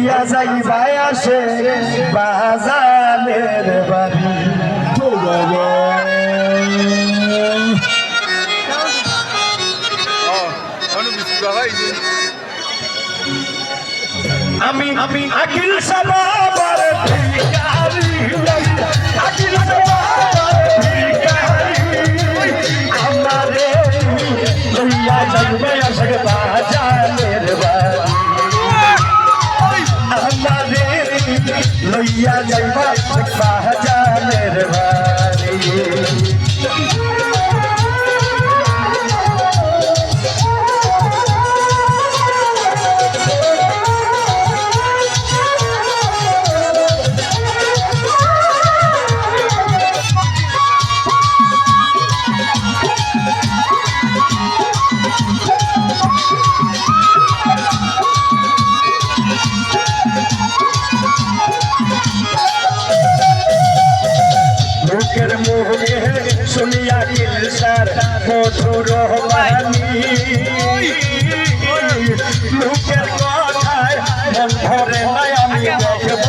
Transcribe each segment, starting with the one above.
লইয়া যাইবাই আসে বাজানের বাড়ি আমি আমি আকিল সালাবার ভিখারি আকিল সালাবার ভিখারি আমারে লইয়া যাইবাই আসে বাজানের বাড়ি আমারে লইয়া যাইবা বাজানের বাড়ি লোকের মুখে শুনিয়া কিলসার মধুর বাণী লোকের কথায় মন ভরে নাই আমি দেখব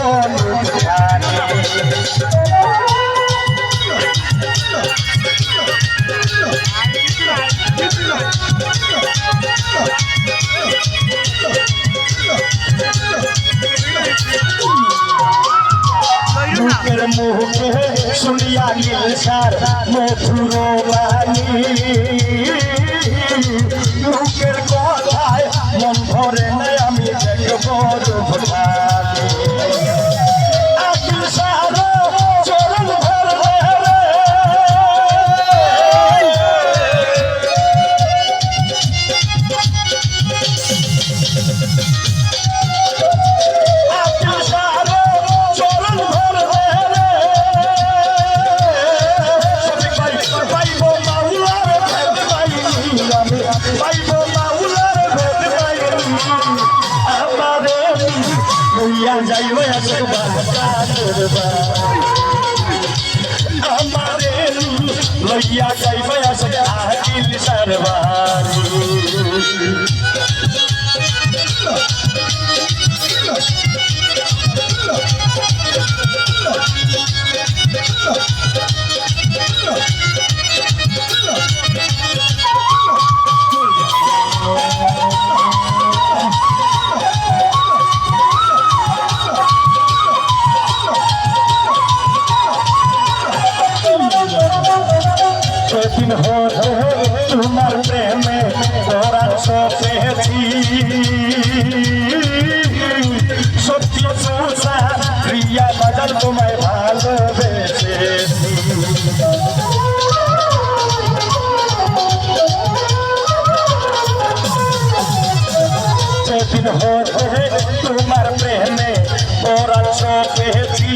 লোকের মুখে শুনিয়া কিলসার মধুর বাণী লোকের কথায় মন ভরে নাই আমি দেখব চরণ ভরে যাইবে আসে বাজানের বাড়ি আমারে লইয়া যাইবে আসে আকিল সারবারি সেদিন হতে তোমার প্রেমে পরাণ সপেছি সত্যি সুসা প্রিয়া বাজার তোমায় ভালোবেসেছি সেদিন হতে তোমার প্রেমে পরাণ সপেছি